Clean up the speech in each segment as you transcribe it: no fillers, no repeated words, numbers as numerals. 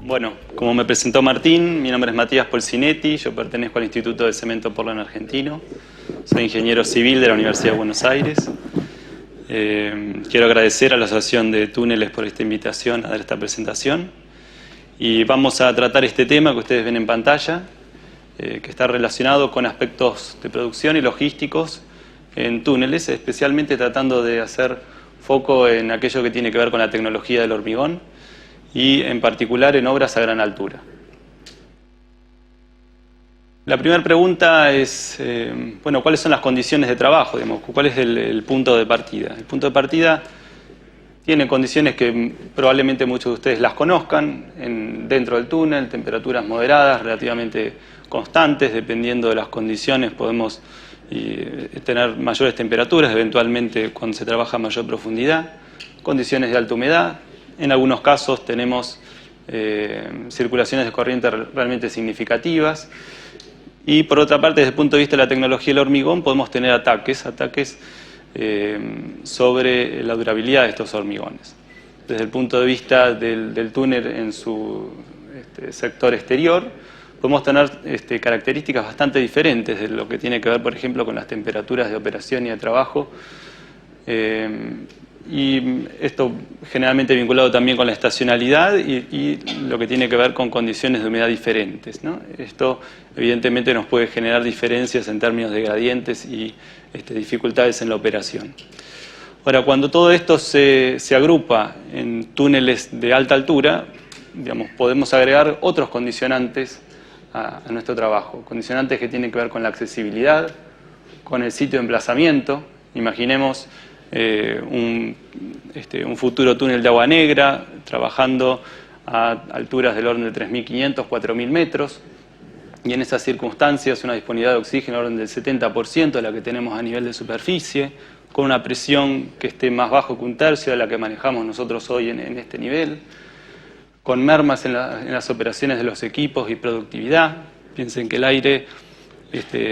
Bueno, como me presentó Martín, mi nombre es Matías Polsinetti, yo pertenezco al Instituto de Cemento Portland Argentino, soy ingeniero civil de la Universidad de Buenos Aires. Quiero agradecer a la Asociación de Túneles por esta invitación a dar esta presentación y vamos a tratar este tema que ustedes ven en pantalla, que está relacionado con aspectos de producción y logísticos en túneles, especialmente tratando de hacer foco en aquello que tiene que ver con la tecnología del hormigón y en particular en obras a gran altura. La primera pregunta es, bueno, ¿cuáles son las condiciones de trabajo? Digamos, ¿cuál es el punto de partida? El punto de partida tiene condiciones que probablemente muchos de ustedes las conozcan, dentro del túnel, temperaturas moderadas, relativamente constantes, dependiendo de las condiciones podemos tener mayores temperaturas, eventualmente cuando se trabaja a mayor profundidad, condiciones de alta humedad. En algunos casos tenemos circulaciones de corriente realmente significativas. Y por otra parte, desde el punto de vista de la tecnología del hormigón, podemos tener ataques sobre la durabilidad de estos hormigones. Desde el punto de vista del túnel en su sector exterior, podemos tener características bastante diferentes de lo que tiene que ver, por ejemplo, con las temperaturas de operación y de trabajo. Y esto generalmente vinculado también con la estacionalidad y lo que tiene que ver con condiciones de humedad diferentes, ¿no? Esto evidentemente nos puede generar diferencias en términos de gradientes y dificultades en la operación. Ahora, cuando todo esto se agrupa en túneles de alta altura, digamos, podemos agregar otros condicionantes a nuestro trabajo. Condicionantes que tienen que ver con la accesibilidad, con el sitio de emplazamiento. Imaginemos un futuro túnel de agua negra, trabajando a alturas del orden de 3.500, 4.000 metros, y en esas circunstancias una disponibilidad de oxígeno del orden del 70% de la que tenemos a nivel de superficie, con una presión que esté más bajo que un tercio de la que manejamos nosotros hoy en este nivel, con mermas en las operaciones de los equipos y productividad. Piensen que el aire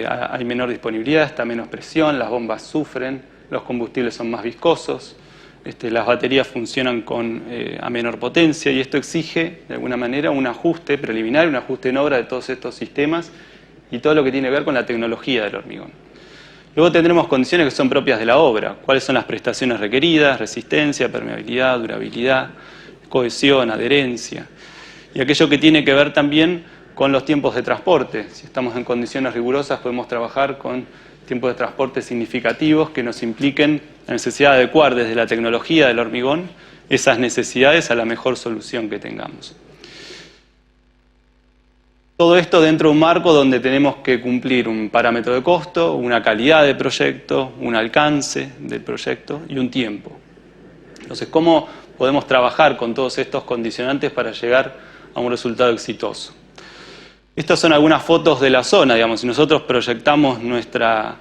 hay menor disponibilidad, está menos presión, las bombas sufren, los combustibles son más viscosos, las baterías funcionan a menor potencia y esto exige de alguna manera un ajuste preliminar, un ajuste en obra de todos estos sistemas y todo lo que tiene que ver con la tecnología del hormigón. Luego tendremos condiciones que son propias de la obra, cuáles son las prestaciones requeridas, resistencia, permeabilidad, durabilidad, cohesión, adherencia y aquello que tiene que ver también con los tiempos de transporte. Si estamos en condiciones rigurosas podemos trabajar con tiempos de transporte significativos que nos impliquen la necesidad de adecuar desde la tecnología del hormigón esas necesidades a la mejor solución que tengamos. Todo esto dentro de un marco donde tenemos que cumplir un parámetro de costo, una calidad de proyecto, un alcance del proyecto y un tiempo. Entonces, ¿cómo podemos trabajar con todos estos condicionantes para llegar a un resultado exitoso? Estas son algunas fotos de la zona, digamos. Si nosotros proyectamos nuestra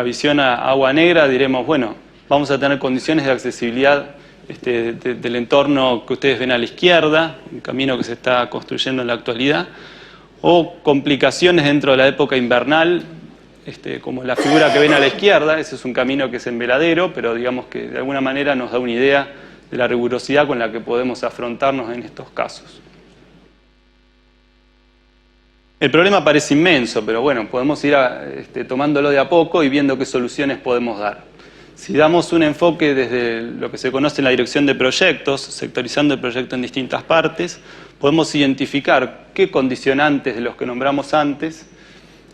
visión a agua negra, diremos, bueno, vamos a tener condiciones de accesibilidad del entorno que ustedes ven a la izquierda, un camino que se está construyendo en la actualidad, o complicaciones dentro de la época invernal, como la figura que ven a la izquierda. Ese es un camino que es en veladero, pero digamos que de alguna manera nos da una idea de la rigurosidad con la que podemos afrontarnos en estos casos. El problema parece inmenso, pero bueno, podemos ir tomándolo de a poco y viendo qué soluciones podemos dar. Si damos un enfoque desde lo que se conoce en la dirección de proyectos, sectorizando el proyecto en distintas partes, podemos identificar qué condicionantes de los que nombramos antes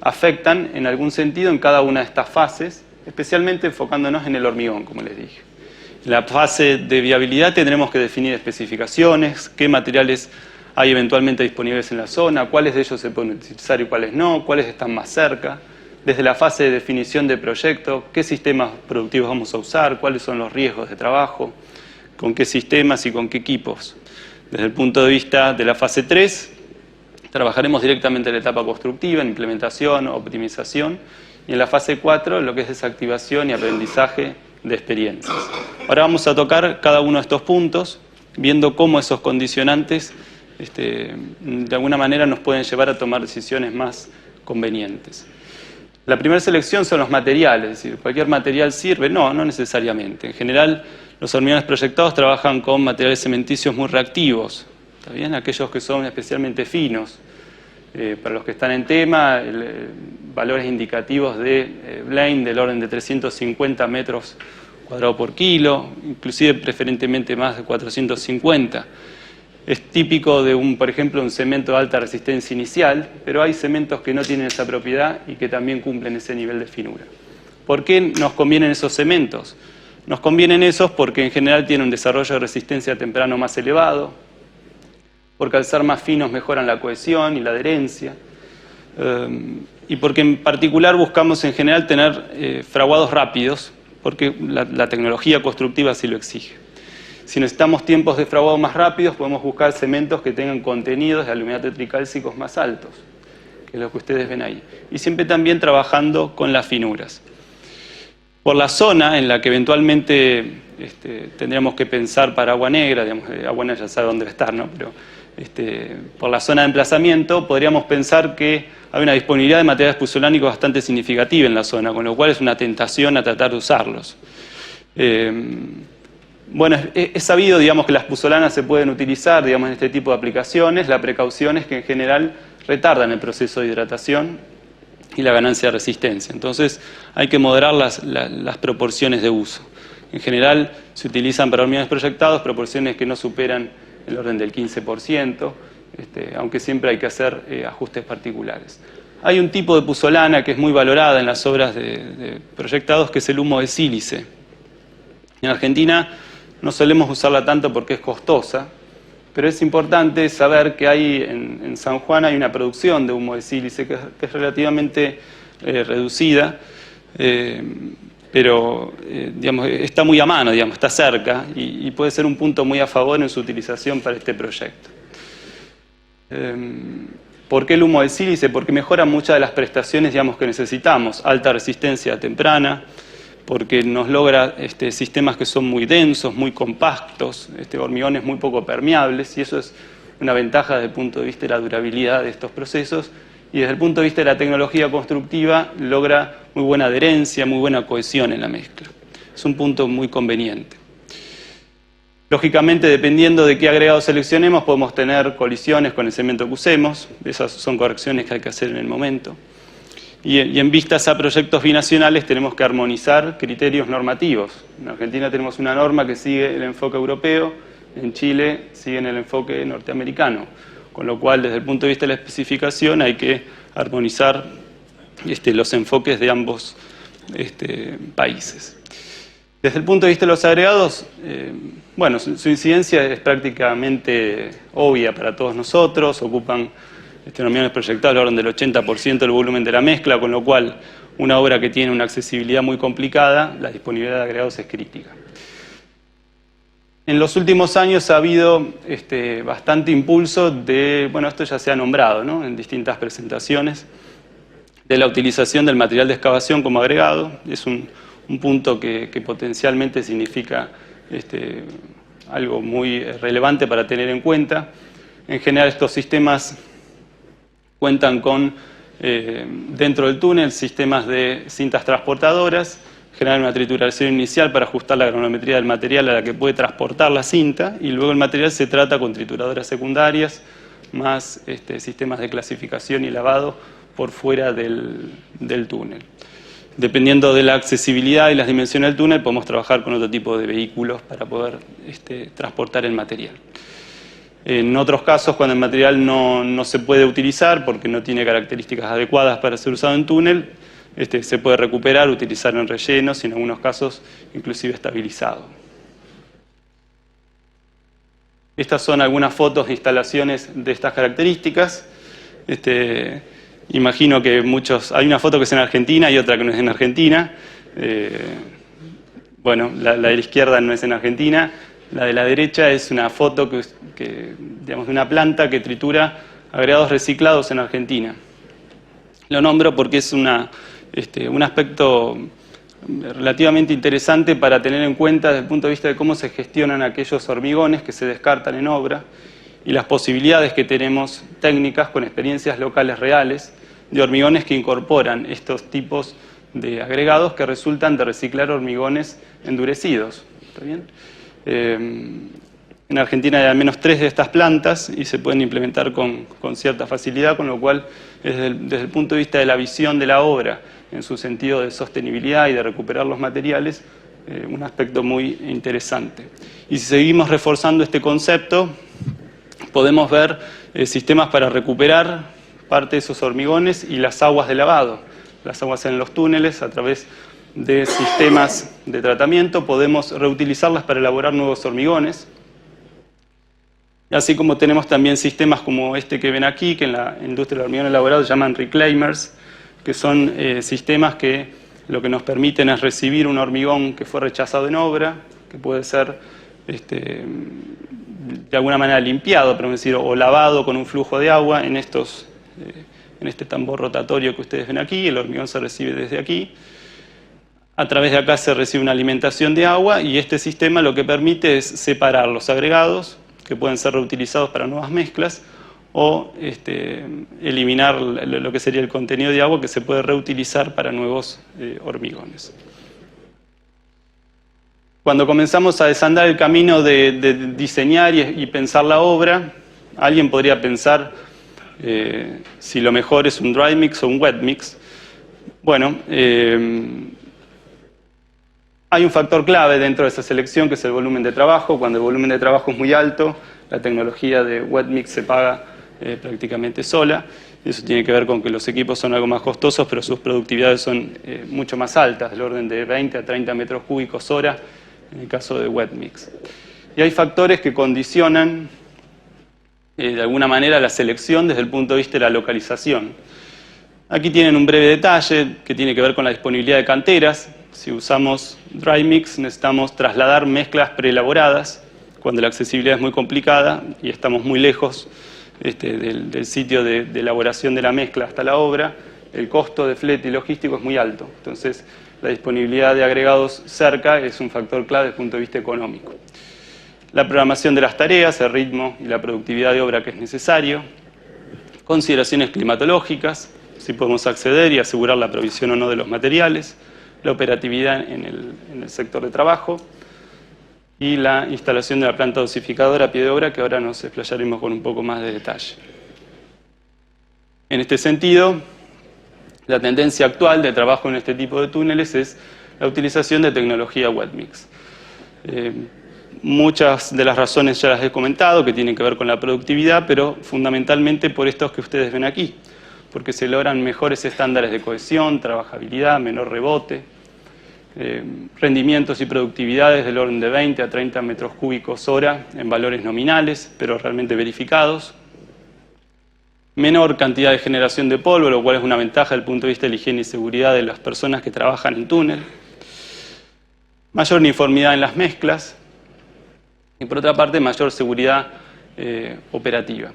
afectan en algún sentido en cada una de estas fases, especialmente enfocándonos en el hormigón, como les dije. En la fase de viabilidad tendremos que definir especificaciones, qué materiales hay eventualmente disponibles en la zona, cuáles de ellos se pueden utilizar y cuáles no, cuáles están más cerca. Desde la fase de definición de proyecto, qué sistemas productivos vamos a usar, cuáles son los riesgos de trabajo, con qué sistemas y con qué equipos. Desde el punto de vista de la fase 3, trabajaremos directamente en la etapa constructiva, en implementación, optimización, y en la fase 4, lo que es desactivación y aprendizaje de experiencias. Ahora vamos a tocar cada uno de estos puntos, viendo cómo esos condicionantes de alguna manera nos pueden llevar a tomar decisiones más convenientes. La primera selección son los materiales, es decir, ¿cualquier material sirve? No, no necesariamente. En general, los hormigones proyectados trabajan con materiales cementicios muy reactivos. ¿está bien? Aquellos que son especialmente finos. Para los que están en tema, valores indicativos de Blaine del orden de 350 metros cuadrados por kilo, inclusive preferentemente más de 450. Es típico de, por ejemplo, un cemento de alta resistencia inicial, pero hay cementos que no tienen esa propiedad y que también cumplen ese nivel de finura. ¿Por qué nos convienen esos cementos? Nos convienen esos porque en general tienen un desarrollo de resistencia temprano más elevado, porque al ser más finos mejoran la cohesión y la adherencia, y porque en particular buscamos en general tener fraguados rápidos, porque la tecnología constructiva así lo exige. Si necesitamos tiempos de fraguado más rápidos, podemos buscar cementos que tengan contenidos de aluminato tricálcicos más altos, que es lo que ustedes ven ahí. Y siempre también trabajando con las finuras. Por la zona en la que eventualmente tendríamos que pensar para Agua Negra, digamos, Agua Negra ya sabe dónde va a estar, ¿no? Pero por la zona de emplazamiento podríamos pensar que hay una disponibilidad de materiales puzolánicos bastante significativa en la zona, con lo cual es una tentación a tratar de usarlos. Bueno, es sabido, digamos, que las puzolanas se pueden utilizar, digamos, en este tipo de aplicaciones. La precaución es que en general retardan el proceso de hidratación y la ganancia de resistencia. Entonces hay que moderar las proporciones de uso. En general se utilizan para hormigones proyectados proporciones que no superan el orden del 15%, aunque siempre hay que hacer ajustes particulares. Hay un tipo de puzolana que es muy valorada en las obras de proyectados, que es el humo de sílice. En Argentina no solemos usarla tanto porque es costosa, pero es importante saber que hay en San Juan hay una producción de humo de sílice que es relativamente reducida, pero digamos, está muy a mano, digamos, está cerca y puede ser un punto muy a favor en su utilización para este proyecto. ¿Por qué el humo de sílice? Porque mejora muchas de las prestaciones, digamos, que necesitamos. Alta resistencia temprana, porque nos logra sistemas que son muy densos, muy compactos, hormigones muy poco permeables, y eso es una ventaja desde el punto de vista de la durabilidad de estos procesos, y desde el punto de vista de la tecnología constructiva logra muy buena adherencia, muy buena cohesión en la mezcla. Es un punto muy conveniente. Lógicamente, dependiendo de qué agregado seleccionemos, podemos tener colisiones con el cemento que usemos. Esas son correcciones que hay que hacer en el momento. Y en vistas a proyectos binacionales tenemos que armonizar criterios normativos. En Argentina tenemos una norma que sigue el enfoque europeo, en Chile siguen el enfoque norteamericano, con lo cual desde el punto de vista de la especificación hay que armonizar los enfoques de ambos países. Desde el punto de vista de los agregados, bueno, su incidencia es prácticamente obvia para todos nosotros, ocupan hormigones proyectados al orden del 80% del volumen de la mezcla, con lo cual una obra que tiene una accesibilidad muy complicada, la disponibilidad de agregados es crítica. En los últimos años ha habido bastante impulso de, bueno, esto ya se ha nombrado, ¿no?, en distintas presentaciones, de la utilización del material de excavación como agregado. Es un punto que potencialmente significa algo muy relevante para tener en cuenta. En general estos sistemas cuentan con, dentro del túnel, sistemas de cintas transportadoras, generan una trituración inicial para ajustar la granulometría del material a la que puede transportar la cinta, y luego el material se trata con trituradoras secundarias, más sistemas de clasificación y lavado por fuera del túnel. Dependiendo de la accesibilidad y las dimensiones del túnel, podemos trabajar con otro tipo de vehículos para poder transportar el material. En otros casos, cuando el material no se puede utilizar porque no tiene características adecuadas para ser usado en túnel, se puede recuperar, utilizar en rellenos y en algunos casos inclusive estabilizado. Estas son algunas fotos de instalaciones de estas características. Imagino que hay una foto que es en Argentina y otra que no es en Argentina. Bueno, la de la izquierda no es en Argentina. La de la derecha es una foto digamos, de una planta que tritura agregados reciclados en Argentina. Lo nombro porque es un aspecto relativamente interesante para tener en cuenta desde el punto de vista de cómo se gestionan aquellos hormigones que se descartan en obra y las posibilidades que tenemos técnicas con experiencias locales reales de hormigones que incorporan estos tipos de agregados que resultan de reciclar hormigones endurecidos. ¿Está bien? En Argentina hay al menos 3 de estas plantas y se pueden implementar con cierta facilidad, con lo cual, desde el punto de vista de la visión de la obra, en su sentido de sostenibilidad y de recuperar los materiales, un aspecto muy interesante. Y si seguimos reforzando este concepto, podemos ver sistemas para recuperar parte de esos hormigones y las aguas de lavado. Las aguas en los túneles, a través de sistemas de tratamiento, podemos reutilizarlas para elaborar nuevos hormigones. Así como tenemos también sistemas como este que ven aquí, que en la industria del hormigón elaborado se llaman reclaimers, que son sistemas que lo que nos permiten es recibir un hormigón que fue rechazado en obra, que puede ser de alguna manera limpiado, pero decir, o lavado con un flujo de agua en este tambor rotatorio que ustedes ven aquí. El hormigón se recibe desde aquí. A través de acá se recibe una alimentación de agua y este sistema lo que permite es separar los agregados que pueden ser reutilizados para nuevas mezclas o eliminar lo que sería el contenido de agua que se puede reutilizar para nuevos hormigones. Cuando comenzamos a desandar el camino de diseñar y pensar la obra, alguien podría pensar si lo mejor es un dry mix o un wet mix. Bueno, hay un factor clave dentro de esa selección que es el volumen de trabajo. Cuando el volumen de trabajo es muy alto, la tecnología de wet mix se paga prácticamente sola. Eso tiene que ver con que los equipos son algo más costosos, pero sus productividades son mucho más altas, del orden de 20 a 30 metros cúbicos hora en el caso de wet mix. Y hay factores que condicionan de alguna manera la selección desde el punto de vista de la localización. Aquí tienen un breve detalle que tiene que ver con la disponibilidad de canteras. Si usamos dry mix, necesitamos trasladar mezclas preelaboradas cuando la accesibilidad es muy complicada y estamos muy lejos del sitio de elaboración de la mezcla hasta la obra. El costo de flete y logístico es muy alto. Entonces, la disponibilidad de agregados cerca es un factor clave desde el punto de vista económico. La programación de las tareas, el ritmo y la productividad de obra que es necesario. Consideraciones climatológicas, si podemos acceder y asegurar la provisión o no de los materiales. La operatividad en el sector de trabajo y la instalación de la planta dosificadora a pie de obra, que ahora nos explayaremos con un poco más de detalle. En este sentido, la tendencia actual de trabajo en este tipo de túneles es la utilización de tecnología wet mix. Muchas de las razones ya las he comentado, que tienen que ver con la productividad, pero fundamentalmente por estos que ustedes ven aquí, porque se logran mejores estándares de cohesión, trabajabilidad, menor rebote, rendimientos y productividades del orden de 20 a 30 metros cúbicos hora en valores nominales, pero realmente verificados. Menor cantidad de generación de polvo, lo cual es una ventaja desde el punto de vista de la higiene y seguridad de las personas que trabajan en túnel. Mayor uniformidad en las mezclas. Y por otra parte, mayor seguridad operativa.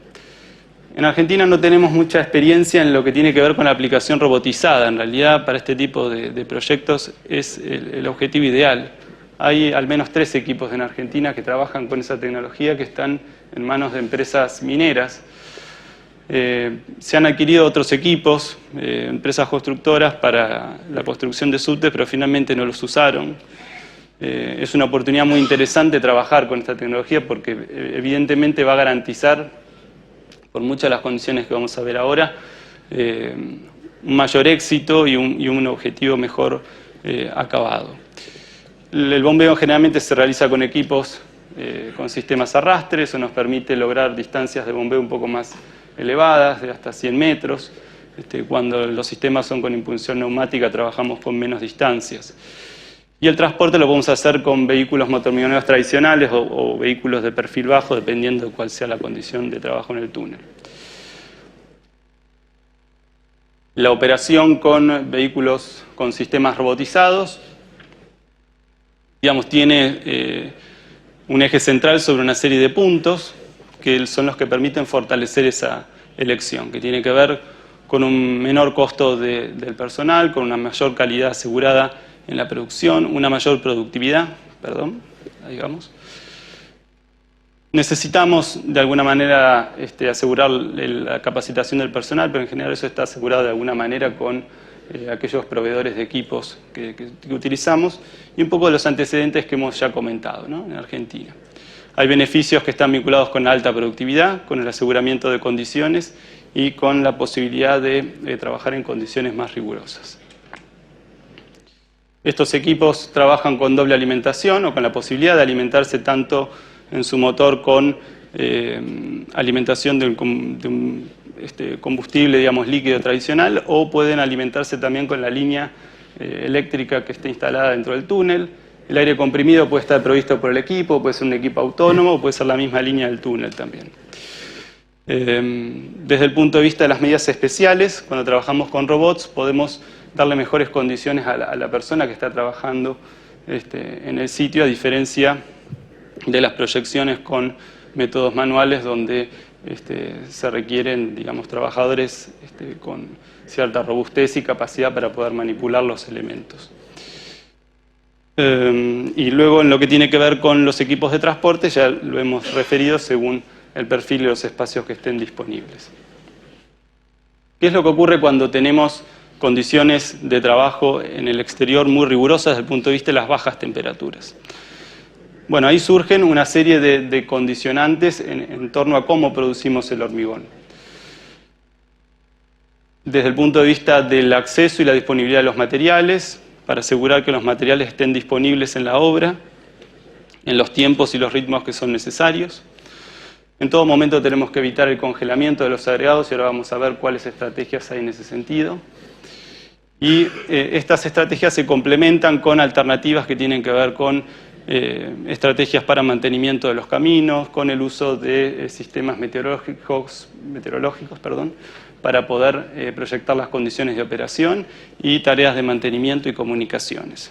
En Argentina no tenemos mucha experiencia en lo que tiene que ver con la aplicación robotizada. En realidad, para este tipo de proyectos es el objetivo ideal. Hay al menos 3 equipos en Argentina que trabajan con esa tecnología que están en manos de empresas mineras. Se han adquirido otros equipos, empresas constructoras para la construcción de subtes, pero finalmente no los usaron. Es una oportunidad muy interesante trabajar con esta tecnología porque evidentemente va a garantizar, por muchas de las condiciones que vamos a ver ahora, un mayor éxito y un objetivo mejor acabado. El bombeo generalmente se realiza con equipos con sistemas arrastre. Eso nos permite lograr distancias de bombeo un poco más elevadas, de hasta 100 metros. Cuando los sistemas son con impulsión neumática trabajamos con menos distancias. Y el transporte lo podemos hacer con vehículos motormigoneros tradicionales o vehículos de perfil bajo, dependiendo de cuál sea la condición de trabajo en el túnel. La operación con vehículos con sistemas robotizados, digamos, tiene un eje central sobre una serie de puntos que son los que permiten fortalecer esa elección, que tiene que ver con un menor costo del personal, con una mayor calidad asegurada en la producción, una mayor productividad, digamos. Necesitamos de alguna manera asegurar la capacitación del personal, pero en general eso está asegurado de alguna manera con aquellos proveedores de equipos que utilizamos y un poco de los antecedentes que hemos ya comentado, ¿no?, en Argentina. Hay beneficios que están vinculados con la alta productividad, con el aseguramiento de condiciones y con la posibilidad de trabajar en condiciones más rigurosas. Estos equipos trabajan con doble alimentación o con la posibilidad de alimentarse tanto en su motor con alimentación de un combustible, digamos, líquido tradicional, o pueden alimentarse también con la línea eléctrica que está instalada dentro del túnel. El aire comprimido puede estar provisto por el equipo, puede ser un equipo autónomo, puede ser la misma línea del túnel también. Desde el punto de vista de las medidas especiales, cuando trabajamos con robots, podemos darle mejores condiciones a la persona que está trabajando en el sitio, a diferencia de las proyecciones con métodos manuales donde se requieren, digamos, trabajadores con cierta robustez y capacidad para poder manipular los elementos. Y luego, en lo que tiene que ver con los equipos de transporte, ya lo hemos referido según el perfil de los espacios que estén disponibles. ¿Qué es lo que ocurre cuando tenemos condiciones de trabajo en el exterior muy rigurosas desde el punto de vista de las bajas temperaturas? Bueno, ahí surgen una serie de condicionantes en torno a cómo producimos el hormigón. Desde el punto de vista del acceso y la disponibilidad de los materiales, para asegurar que los materiales estén disponibles en la obra, en los tiempos y los ritmos que son necesarios. En todo momento tenemos que evitar el congelamiento de los agregados y ahora vamos a ver cuáles estrategias hay en ese sentido. Y estas estrategias se complementan con alternativas que tienen que ver con estrategias para mantenimiento de los caminos, con el uso de sistemas meteorológicos, para poder proyectar las condiciones de operación y tareas de mantenimiento y comunicaciones.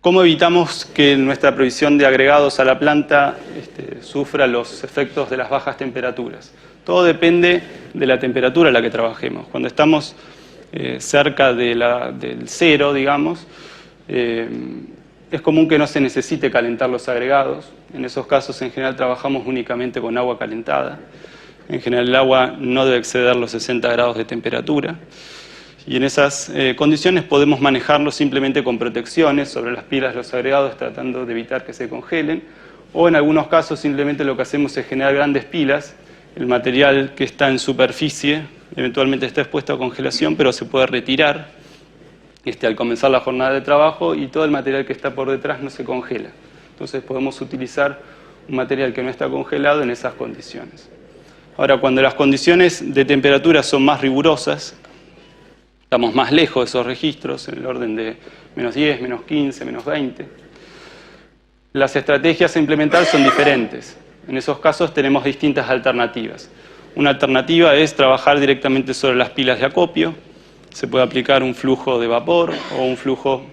¿Cómo evitamos que nuestra provisión de agregados a la planta sufra los efectos de las bajas temperaturas? Todo depende de la temperatura a la que trabajemos. Cuando estamos cerca del cero, digamos, es común que no se necesite calentar los agregados. En esos casos, en general, trabajamos únicamente con agua calentada. En general, el agua no debe exceder los 60 grados de temperatura. Y en esas condiciones podemos manejarlo simplemente con protecciones sobre las pilas de los agregados, tratando de evitar que se congelen. O en algunos casos, simplemente lo que hacemos es generar grandes pilas. El material que está en superficie eventualmente está expuesto a congelación, pero se puede retirar al comenzar la jornada de trabajo y todo el material que está por detrás no se congela. Entonces podemos utilizar un material que no está congelado en esas condiciones. Ahora, cuando las condiciones de temperatura son más rigurosas, estamos más lejos de esos registros, en el orden de -10, -15, -20, las estrategias a implementar son diferentes. En esos casos tenemos distintas alternativas. Una alternativa es trabajar directamente sobre las pilas de acopio. Se puede aplicar un flujo de vapor o un flujo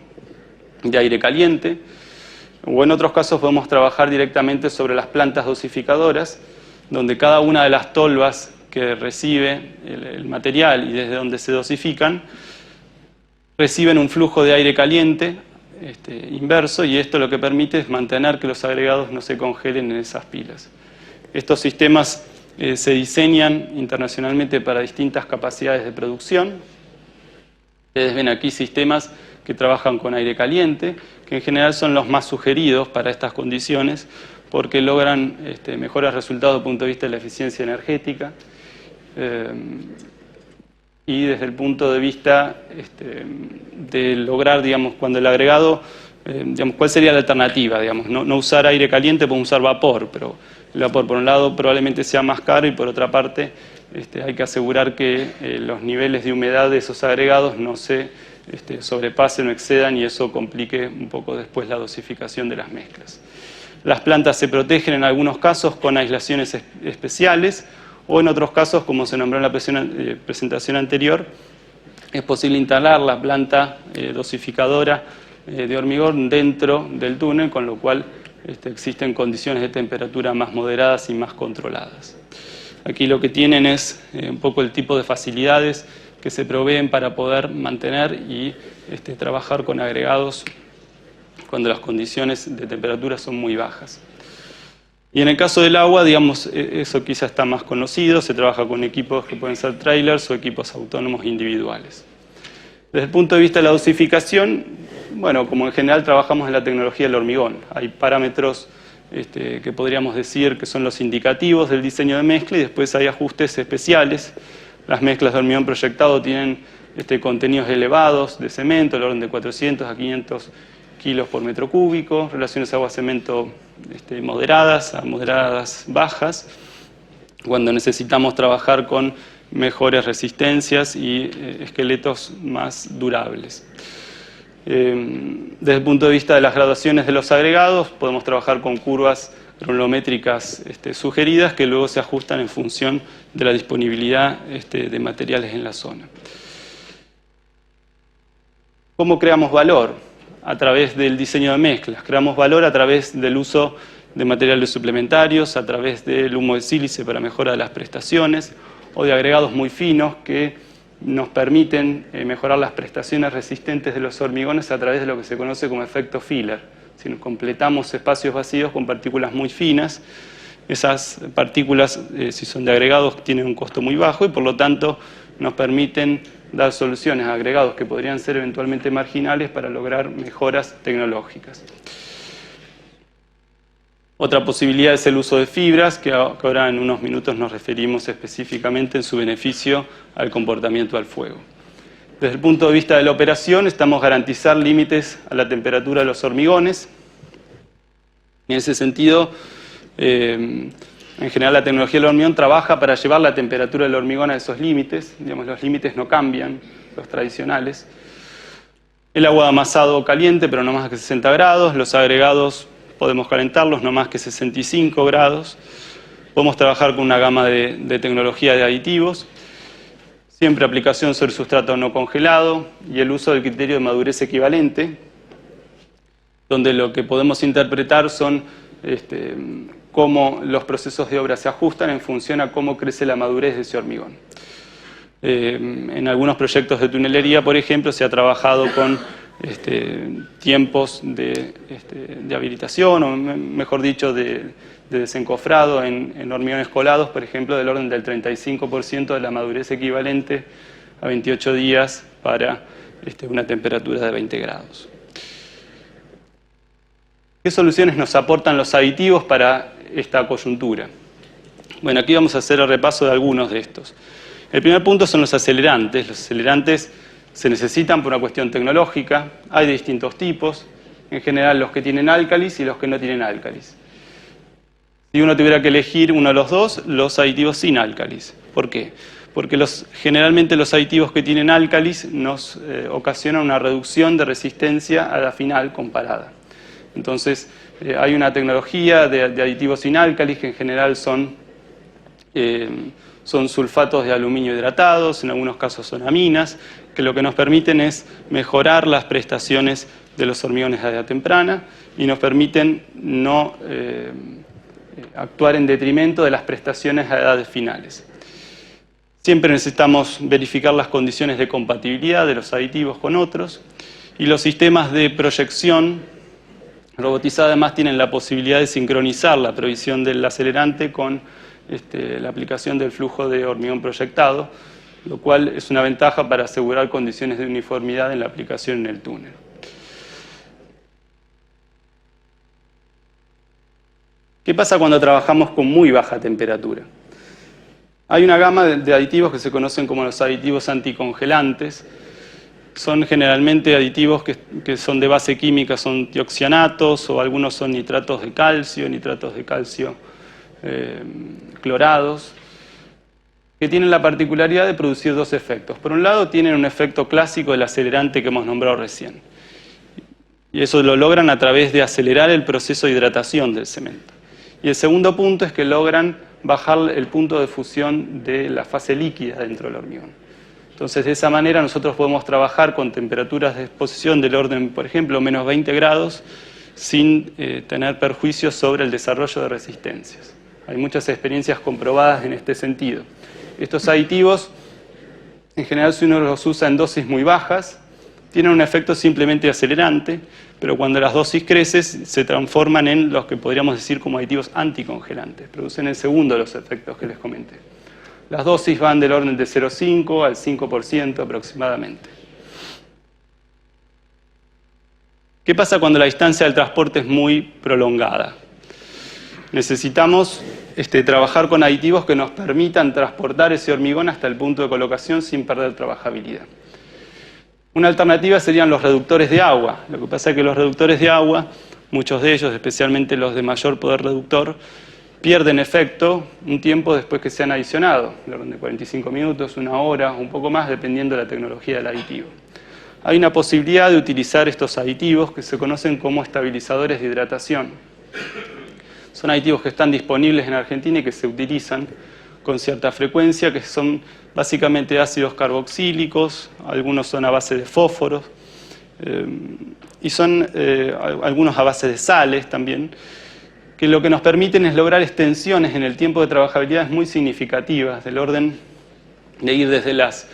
de aire caliente. O en otros casos podemos trabajar directamente sobre las plantas dosificadoras, donde cada una de las tolvas que recibe el material y desde donde se dosifican, reciben un flujo de aire caliente inverso, y esto lo que permite es mantener que los agregados no se congelen en esas pilas. Estos sistemas se diseñan internacionalmente para distintas capacidades de producción. Ustedes ven aquí sistemas que trabajan con aire caliente, que en general son los más sugeridos para estas condiciones, porque logran mejores resultados desde el punto de vista de la eficiencia energética y desde el punto de vista de lograr, digamos, cuando el agregado, digamos, ¿cuál sería la alternativa? Digamos, no usar aire caliente, podemos usar vapor, pero el vapor por un lado probablemente sea más caro y por otra parte hay que asegurar que los niveles de humedad de esos agregados no se sobrepasen o excedan y eso complique un poco después la dosificación de las mezclas. Las plantas se protegen en algunos casos con aislaciones especiales o en otros casos, como se nombró en la presentación anterior, es posible instalar la planta dosificadora de hormigón dentro del túnel, con lo cual existen condiciones de temperatura más moderadas y más controladas. Aquí lo que tienen es un poco el tipo de facilidades que se proveen para poder mantener y trabajar con agregados cuando las condiciones de temperatura son muy bajas. Y en el caso del agua, digamos, eso quizá está más conocido, se trabaja con equipos que pueden ser trailers o equipos autónomos individuales. Desde el punto de vista de la dosificación, Bueno, como en general trabajamos en la tecnología del hormigón, hay parámetros que podríamos decir que son los indicativos del diseño de mezcla y después hay ajustes especiales. Las mezclas de hormigón proyectado tienen contenidos elevados de cemento, del orden de 400 a 500 kilos por metro cúbico, relaciones agua-cemento moderadas a moderadas bajas, cuando necesitamos trabajar con mejores resistencias y esqueletos más durables. Desde el punto de vista de las graduaciones de los agregados, podemos trabajar con curvas granulométricas sugeridas que luego se ajustan en función de la disponibilidad de materiales en la zona. ¿Cómo creamos valor? A través del diseño de mezclas. Creamos valor a través del uso de materiales suplementarios, a través del humo de sílice para mejora de las prestaciones, o de agregados muy finos que nos permiten mejorar las prestaciones resistentes de los hormigones a través de lo que se conoce como efecto filler. Si nos completamos espacios vacíos con partículas muy finas, esas partículas, si son de agregados, tienen un costo muy bajo y por lo tanto nos permiten dar soluciones a agregados que podrían ser eventualmente marginales para lograr mejoras tecnológicas. Otra posibilidad es el uso de fibras, que ahora en unos minutos nos referimos específicamente en su beneficio al comportamiento al fuego. Desde el punto de vista de la operación, estamos garantizar límites a la temperatura de los hormigones. En ese sentido, en general la tecnología del hormigón trabaja para llevar la temperatura del hormigón a esos límites. Digamos, los límites no cambian, los tradicionales. El agua de amasado caliente, pero no más que 60 grados. Los agregados podemos calentarlos no más que 65 grados. Podemos trabajar con una gama de tecnología de aditivos. Siempre aplicación sobre sustrato no congelado y el uso del criterio de madurez equivalente, donde lo que podemos interpretar son cómo los procesos de obra se ajustan en función a cómo crece la madurez de ese hormigón. En algunos proyectos de tunelería, por ejemplo, se ha trabajado con tiempos de habilitación, o mejor dicho, de desencofrado en hormigones colados, por ejemplo, del orden del 35% de la madurez equivalente a 28 días para una temperatura de 20 grados. ¿Qué soluciones nos aportan los aditivos para esta coyuntura? Bueno, aquí vamos a hacer el repaso de algunos de estos. El primer punto son los acelerantes. Los acelerantes se necesitan por una cuestión tecnológica. Hay de distintos tipos. En general, los que tienen álcalis y los que no tienen álcalis. Si uno tuviera que elegir uno de los dos, los aditivos sin álcalis. ¿Por qué? Porque generalmente los aditivos que tienen álcalis nos ocasionan una reducción de resistencia a la final comparada. Entonces, hay una tecnología de aditivos sin álcalis que en general son sulfatos de aluminio hidratados, en algunos casos son aminas, que lo que nos permiten es mejorar las prestaciones de los hormigones a edad temprana y nos permiten no actuar en detrimento de las prestaciones a edades finales. Siempre necesitamos verificar las condiciones de compatibilidad de los aditivos con otros y los sistemas de proyección robotizada además tienen la posibilidad de sincronizar la provisión del acelerante con la aplicación del flujo de hormigón proyectado, lo cual es una ventaja para asegurar condiciones de uniformidad en la aplicación en el túnel. ¿Qué pasa cuando trabajamos con muy baja temperatura? Hay una gama de aditivos que se conocen como los aditivos anticongelantes. Son generalmente aditivos que son de base química, son tioxianatos o algunos son nitratos de calcio clorados, que tienen la particularidad de producir dos efectos. Por un lado, tienen un efecto clásico del acelerante que hemos nombrado recién. Y eso lo logran a través de acelerar el proceso de hidratación del cemento. Y el segundo punto es que logran bajar el punto de fusión de la fase líquida dentro del hormigón. Entonces, de esa manera nosotros podemos trabajar con temperaturas de exposición del orden, por ejemplo, menos 20 grados, sin tener perjuicios sobre el desarrollo de resistencias. Hay muchas experiencias comprobadas en este sentido. Estos aditivos, en general, si uno los usa en dosis muy bajas, tienen un efecto simplemente acelerante, pero cuando las dosis crecen, se transforman en los que podríamos decir como aditivos anticongelantes. Producen el segundo de los efectos que les comenté. Las dosis van del orden de 0,5 al 5% aproximadamente. ¿Qué pasa cuando la distancia del transporte es muy prolongada? Necesitamos trabajar con aditivos que nos permitan transportar ese hormigón hasta el punto de colocación sin perder trabajabilidad. Una alternativa serían los reductores de agua. Lo que pasa es que los reductores de agua, muchos de ellos, especialmente los de mayor poder reductor, pierden efecto un tiempo después que se han adicionado, del orden de 45 minutos, una hora, un poco más, dependiendo de la tecnología del aditivo. Hay una posibilidad de utilizar estos aditivos que se conocen como estabilizadores de hidratación. Son aditivos que están disponibles en Argentina y que se utilizan con cierta frecuencia, que son básicamente ácidos carboxílicos, algunos son a base de fósforos, y son algunos a base de sales también, que lo que nos permiten es lograr extensiones en el tiempo de trabajabilidad muy significativas, del orden de ir desde las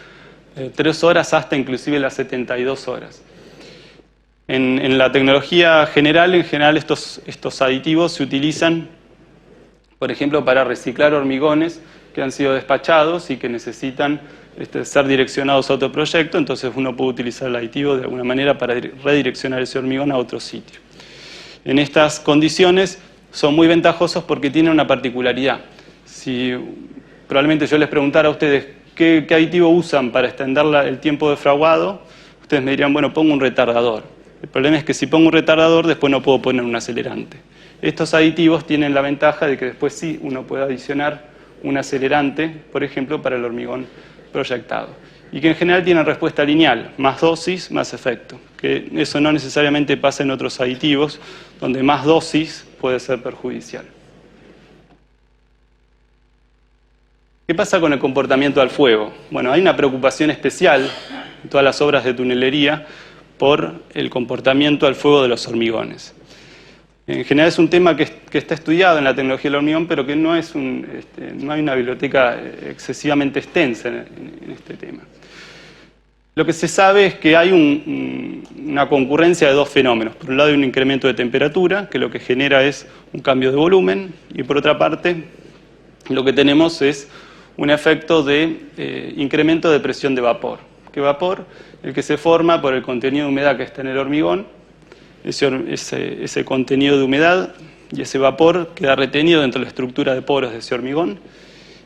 3 horas hasta inclusive las 72 horas. En la tecnología general, estos aditivos se utilizan, por ejemplo, para reciclar hormigones que han sido despachados y que necesitan ser direccionados a otro proyecto, entonces uno puede utilizar el aditivo de alguna manera para redireccionar ese hormigón a otro sitio. En estas condiciones son muy ventajosos porque tienen una particularidad. Si probablemente yo les preguntara a ustedes qué aditivo usan para extender el tiempo de fraguado, ustedes me dirían, bueno, pongo un retardador. El problema es que si pongo un retardador, después no puedo poner un acelerante. Estos aditivos tienen la ventaja de que después sí uno puede adicionar un acelerante, por ejemplo, para el hormigón proyectado. Y que en general tienen respuesta lineal, más dosis, más efecto. Que eso no necesariamente pasa en otros aditivos, donde más dosis puede ser perjudicial. ¿Qué pasa con el comportamiento al fuego? Bueno, hay una preocupación especial en todas las obras de tunelería por el comportamiento al fuego de los hormigones. En general es un tema que está estudiado en la tecnología del hormigón, pero que no hay una biblioteca excesivamente extensa en este tema. Lo que se sabe es que hay una concurrencia de dos fenómenos. Por un lado hay un incremento de temperatura, que lo que genera es un cambio de volumen, y por otra parte lo que tenemos es un efecto de incremento de presión de vapor. ¿Qué vapor? El que se forma por el contenido de humedad que está en el hormigón. Ese contenido de humedad y ese vapor queda retenido dentro de la estructura de poros de ese hormigón,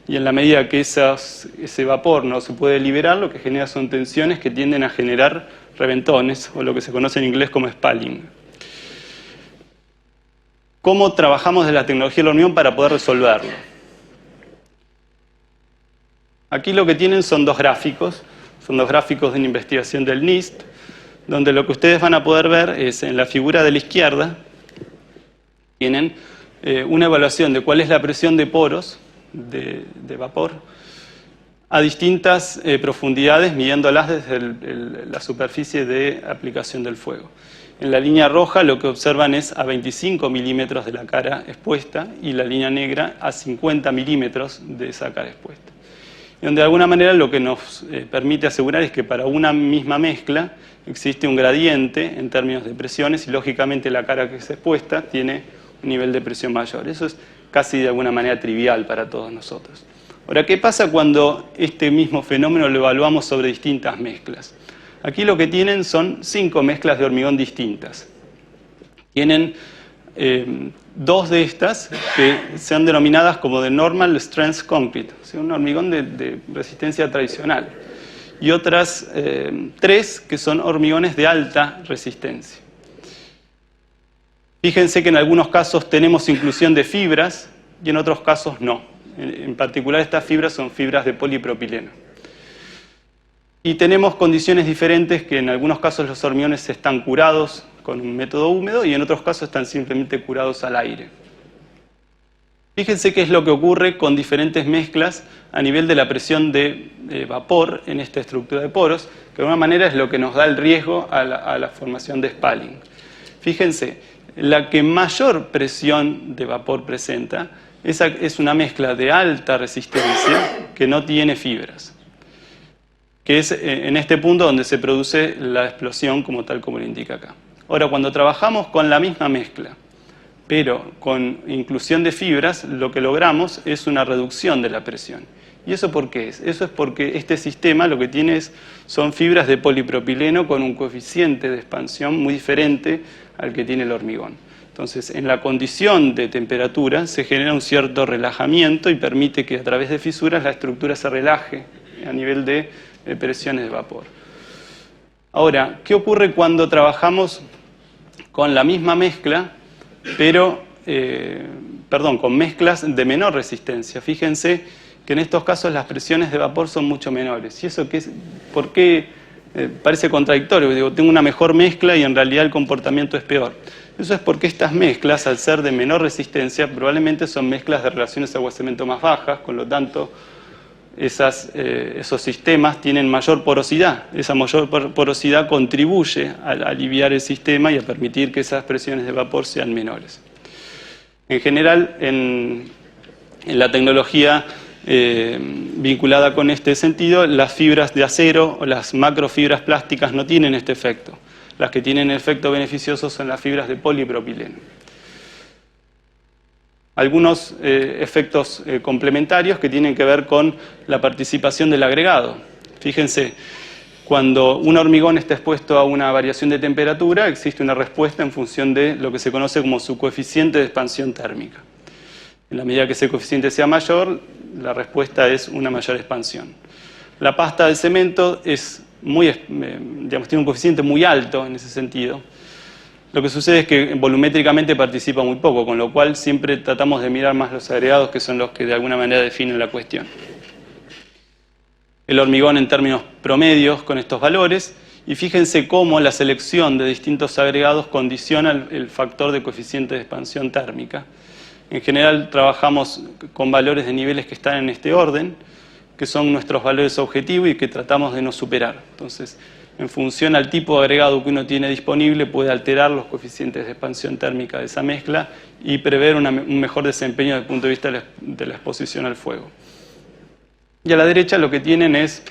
y en la medida que ese vapor no se puede liberar, lo que genera son tensiones que tienden a generar reventones, o lo que se conoce en inglés como spalling. ¿Cómo trabajamos de la tecnología del hormigón para poder resolverlo? Aquí lo que tienen son dos gráficos de una investigación del NIST, donde lo que ustedes van a poder ver es, en la figura de la izquierda, tienen una evaluación de cuál es la presión de poros de vapor a distintas profundidades, midiéndolas desde la superficie de aplicación del fuego. En la línea roja lo que observan es a 25 milímetros de la cara expuesta, y la línea negra a 50 milímetros de esa cara expuesta. Y donde de alguna manera lo que nos permite asegurar es que para una misma mezcla existe un gradiente en términos de presiones, y lógicamente la cara que es expuesta tiene un nivel de presión mayor. Eso es casi de alguna manera trivial para todos nosotros. Ahora, ¿qué pasa cuando este mismo fenómeno lo evaluamos sobre distintas mezclas? Aquí lo que tienen son 5 mezclas de hormigón distintas. Tienen 2 de estas que sean denominadas como de normal strength concrete, o sea, un hormigón de resistencia tradicional, y otras 3 que son hormigones de alta resistencia. Fíjense que en algunos casos tenemos inclusión de fibras y en otros casos no. En particular estas fibras son fibras de polipropileno. Y tenemos condiciones diferentes, que en algunos casos los hormigones están curados con un método húmedo y en otros casos están simplemente curados al aire. Fíjense qué es lo que ocurre con diferentes mezclas a nivel de la presión de vapor en esta estructura de poros, que de alguna manera es lo que nos da el riesgo a la formación de spalling. Fíjense, la que mayor presión de vapor presenta es una mezcla de alta resistencia que no tiene fibras, que es en este punto donde se produce la explosión como tal como lo indica acá. Ahora, cuando trabajamos con la misma mezcla, pero con inclusión de fibras, lo que logramos es una reducción de la presión. ¿Y eso por qué es? Eso es porque este sistema lo que tiene son fibras de polipropileno con un coeficiente de expansión muy diferente al que tiene el hormigón. Entonces, en la condición de temperatura se genera un cierto relajamiento y permite que a través de fisuras la estructura se relaje a nivel de presiones de vapor. Ahora, ¿qué ocurre cuando trabajamos con la misma mezcla, pero, con mezclas de menor resistencia? Fíjense que en estos casos las presiones de vapor son mucho menores. ¿Y eso qué es? ¿Por qué parece contradictorio? Digo, tengo una mejor mezcla y en realidad el comportamiento es peor. Eso es porque estas mezclas, al ser de menor resistencia, probablemente son mezclas de relaciones agua-cemento más bajas, con lo tanto esos sistemas tienen mayor porosidad. Esa mayor porosidad contribuye a aliviar el sistema y a permitir que esas presiones de vapor sean menores. En general, en la tecnología vinculada con este sentido, las fibras de acero o las macrofibras plásticas no tienen este efecto. Las que tienen efecto beneficioso son las fibras de polipropileno. Algunos efectos complementarios que tienen que ver con la participación del agregado. Fíjense, cuando un hormigón está expuesto a una variación de temperatura, existe una respuesta en función de lo que se conoce como su coeficiente de expansión térmica. En la medida que ese coeficiente sea mayor, la respuesta es una mayor expansión. La pasta del cemento es tiene un coeficiente muy alto en ese sentido. Lo que sucede es que volumétricamente participa muy poco, con lo cual siempre tratamos de mirar más los agregados, que son los que de alguna manera definen la cuestión. El hormigón en términos promedios con estos valores, y fíjense cómo la selección de distintos agregados condiciona el factor de coeficiente de expansión térmica. En general trabajamos con valores de niveles que están en este orden, que son nuestros valores objetivos y que tratamos de no superar. Entonces, en función al tipo de agregado que uno tiene disponible, puede alterar los coeficientes de expansión térmica de esa mezcla y prever un mejor desempeño desde el punto de vista de la exposición al fuego. Y a la derecha lo que tienen es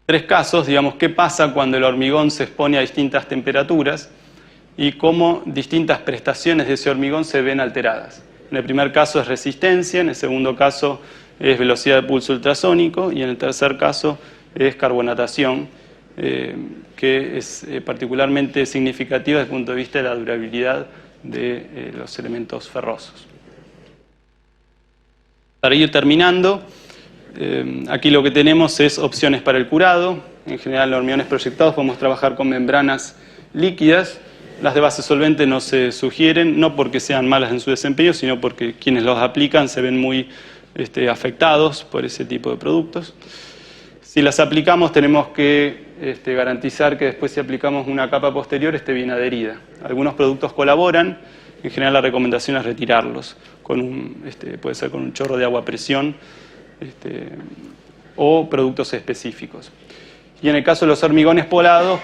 tres casos, digamos, qué pasa cuando el hormigón se expone a distintas temperaturas y cómo distintas prestaciones de ese hormigón se ven alteradas. En el primer caso es resistencia, en el segundo caso es velocidad de pulso ultrasónico y en el tercer caso es carbonatación, que es particularmente significativa desde el punto de vista de la durabilidad de los elementos ferrosos. Para ir terminando, aquí lo que tenemos es opciones para el curado. En general, en hormigones proyectados podemos trabajar con membranas líquidas. Las de base solvente no se sugieren, no porque sean malas en su desempeño, sino porque quienes los aplican se ven muy afectados por ese tipo de productos. Si las aplicamos tenemos que garantizar que después si aplicamos una capa posterior esté bien adherida. Algunos productos colaboran, en general la recomendación es retirarlos, puede ser con un chorro de agua a presión o productos específicos. Y en el caso de los hormigones corados,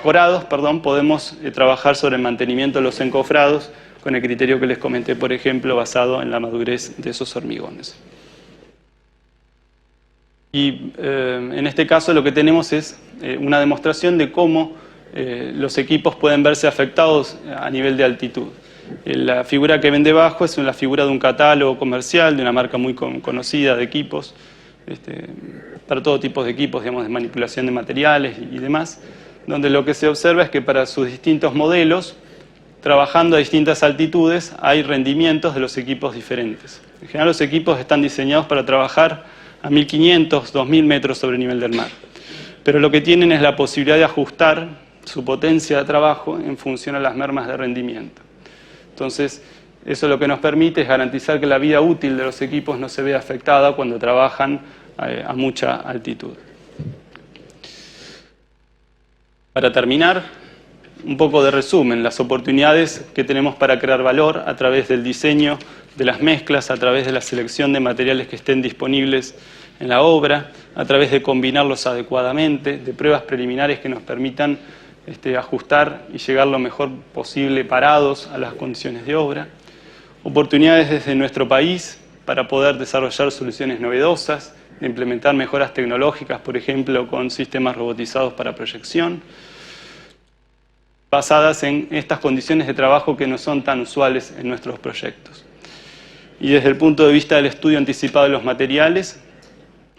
podemos trabajar sobre el mantenimiento de los encofrados con el criterio que les comenté, por ejemplo, basado en la madurez de esos hormigones. Y en este caso lo que tenemos es una demostración de cómo los equipos pueden verse afectados a nivel de altitud. La figura que ven debajo es la figura de un catálogo comercial de una marca muy conocida de equipos, para todo tipo de equipos, digamos, de manipulación de materiales y demás, donde lo que se observa es que para sus distintos modelos, trabajando a distintas altitudes, hay rendimientos de los equipos diferentes. En general los equipos están diseñados para trabajar a 1500, 2000 metros sobre el nivel del mar. Pero lo que tienen es la posibilidad de ajustar su potencia de trabajo en función a las mermas de rendimiento. Entonces, eso lo que nos permite es garantizar que la vida útil de los equipos no se vea afectada cuando trabajan a mucha altitud. Para terminar, un poco de resumen, las oportunidades que tenemos para crear valor a través del diseño de las mezclas, a través de la selección de materiales que estén disponibles en la obra, a través de combinarlos adecuadamente, de pruebas preliminares que nos permitan ajustar y llegar lo mejor posible parados a las condiciones de obra. Oportunidades desde nuestro país para poder desarrollar soluciones novedosas, de implementar mejoras tecnológicas, por ejemplo, con sistemas robotizados para proyección, basadas en estas condiciones de trabajo que no son tan usuales en nuestros proyectos. Y desde el punto de vista del estudio anticipado de los materiales,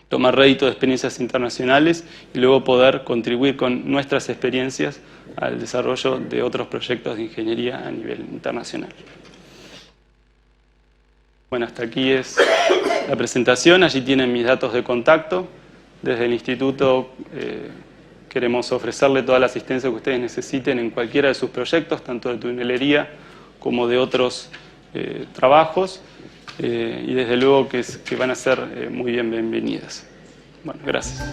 tomar rédito de experiencias internacionales y luego poder contribuir con nuestras experiencias al desarrollo de otros proyectos de ingeniería a nivel internacional. Bueno, hasta aquí es la presentación. Allí tienen mis datos de contacto. Desde el instituto queremos ofrecerle toda la asistencia que ustedes necesiten en cualquiera de sus proyectos, tanto de tunelería como de otros trabajos. Y desde luego que van a ser muy bienvenidas. Bueno, gracias.